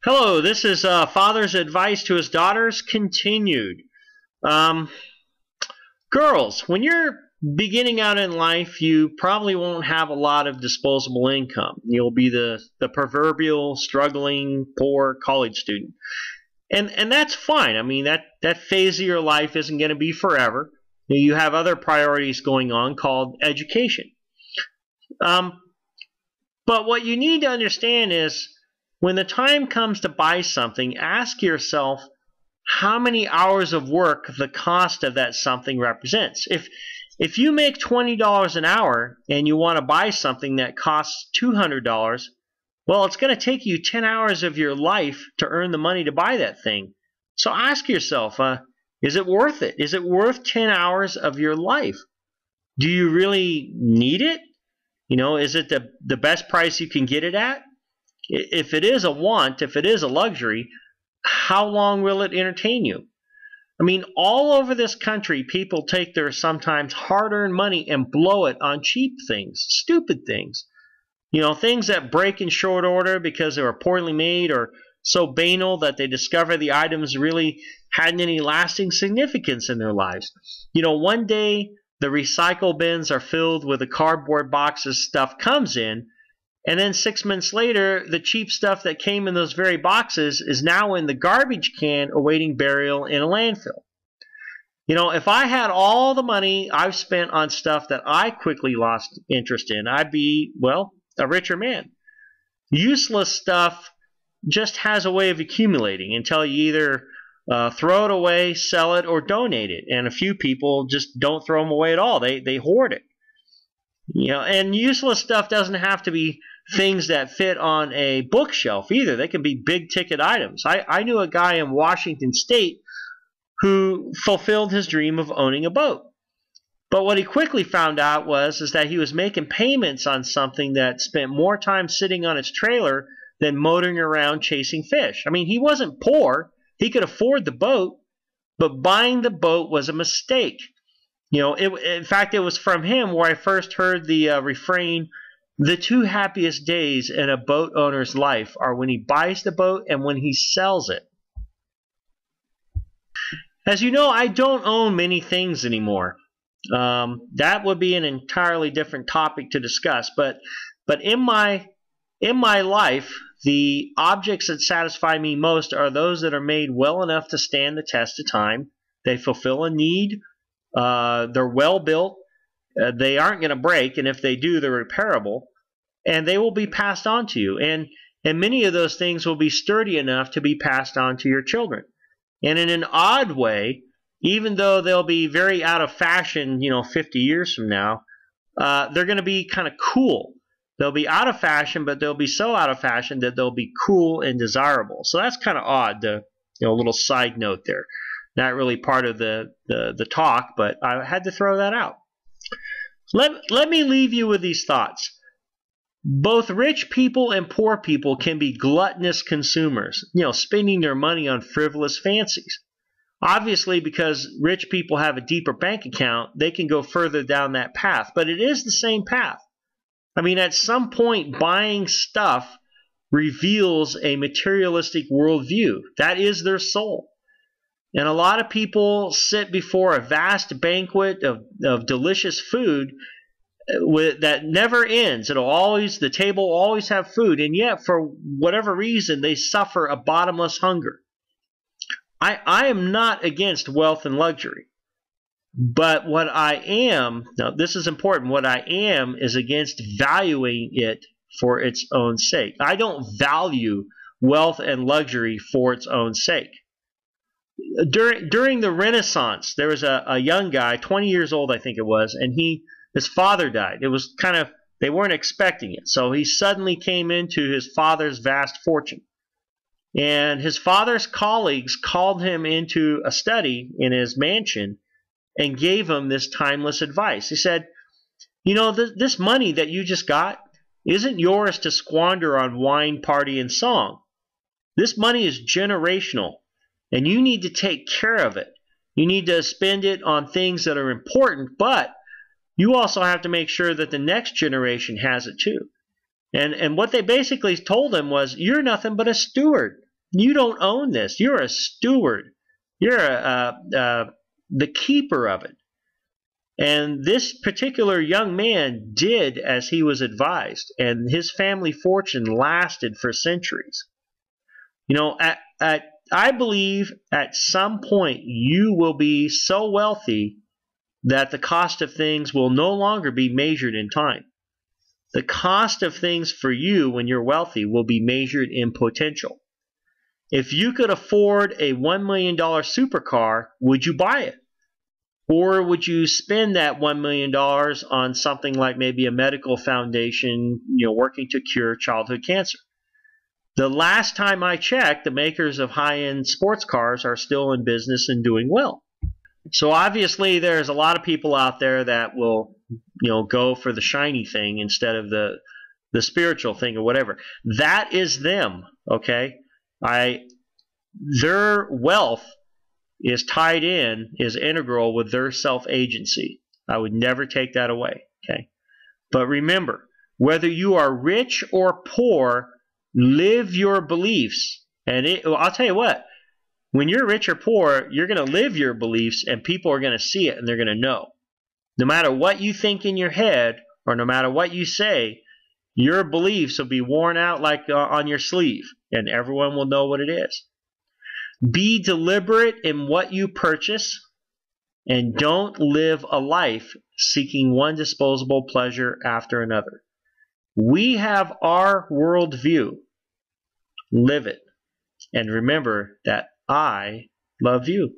Hello, this is father's advice to his daughters continued. Um, Girls, when you're beginning out in life, you probably won't have a lot of disposable income. You'll be the proverbial struggling poor college student. And that's fine. I mean, that phase of your life isn't going to be forever. You have other priorities going on called education. Um, but what you need to understand is when the time comes to buy something, ask yourself how many hours of work the cost of that something represents. If you make $20 an hour and you want to buy something that costs $200, well, it's going to take you 10 hours of your life to earn the money to buy that thing. So ask yourself, is it worth it? Is it worth 10 hours of your life? Do you really need it? Is it the best price you can get it at? If it is a want, if it is a luxury, how long will it entertain you? I mean, all over this country, people take their sometimes hard-earned money and blow it on cheap things, stupid things. Things that break in short order because they were poorly made or so banal that they discover the items really hadn't any lasting significance in their lives. One day the recycle bins are filled with the cardboard boxes stuff comes in, and then 6 months later, the cheap stuff that came in those very boxes is now in the garbage can awaiting burial in a landfill. If I had all the money I've spent on stuff that I quickly lost interest in, I'd be, well, a richer man. Useless stuff just has a way of accumulating until you either throw it away, sell it, or donate it. And a few people just don't throw them away at all. They hoard it. And useless stuff doesn't have to be things that fit on a bookshelf either. They can be big ticket items. I knew a guy in Washington State who fulfilled his dream of owning a boat. But what he quickly found out is that he was making payments on something that spent more time sitting on its trailer than motoring around chasing fish. I mean, he wasn't poor. He could afford the boat, but buying the boat was a mistake. In fact, it was from him where I first heard the refrain, "The two happiest days in a boat owner's life are when he buys the boat and when he sells it." As you know, I don't own many things anymore. That would be an entirely different topic to discuss. But in my life, the objects that satisfy me most are those that are made well enough to stand the test of time. They fulfill a need. They're well built. They aren't going to break, and if they do, they're repairable, and they will be passed on to you. And many of those things will be sturdy enough to be passed on to your children. And in an odd way, even though they'll be very out of fashion, 50 years from now, they're going to be kind of cool. They'll be out of fashion, but they'll be so out of fashion that they'll be cool and desirable. So that's kind of odd. A little side note there. Not really part of the talk, but I had to throw that out. Let me leave you with these thoughts. Both rich people and poor people can be gluttonous consumers, spending their money on frivolous fancies. Obviously, because rich people have a deeper bank account, they can go further down that path, but it is the same path. I mean, at some point, buying stuff reveals a materialistic worldview. That is their soul. And a lot of people sit before a vast banquet of delicious food that never ends. The table will always have food, and yet for whatever reason they suffer a bottomless hunger. I am not against wealth and luxury, but what I am, now this is important, what I am is against valuing it for its own sake. I don't value wealth and luxury for its own sake. During the Renaissance, there was a young guy, 20 years old I think it was, and his father died. It was they weren't expecting it. So he suddenly came into his father's vast fortune. And his father's colleagues called him into a study in his mansion and gave him this timeless advice. He said, this money that you just got isn't yours to squander on wine, party, and song. This money is generational, and you need to take care of it. You need to spend it on things that are important, but you also have to make sure that the next generation has it too. And what they basically told him was, you're nothing but a steward. You don't own this. You're a steward. You're the keeper of it. And this particular young man did as he was advised, and his family fortune lasted for centuries. You know, I believe at some point you will be so wealthy that the cost of things will no longer be measured in time. The cost of things for you when you're wealthy will be measured in potential. If you could afford a $1 million supercar, would you buy it? Or would you spend that $1 million on something like maybe a medical foundation, working to cure childhood cancer? The last time I checked, the makers of high-end sports cars are still in business and doing well. So obviously there's a lot of people out there that will, go for the shiny thing instead of the spiritual thing or whatever. That is them, okay? Their wealth is tied in, is integral with their self-agency. I would never take that away, okay? But remember, whether you are rich or poor, live your beliefs. And I'll tell you what, when you're rich or poor, you're going to live your beliefs and people are going to see it and they're going to know. No matter what you think in your head or no matter what you say, your beliefs will be worn out like on your sleeve and everyone will know what it is. Be deliberate in what you purchase and don't live a life seeking one disposable pleasure after another. We have our worldview. Live it. And remember that I love you.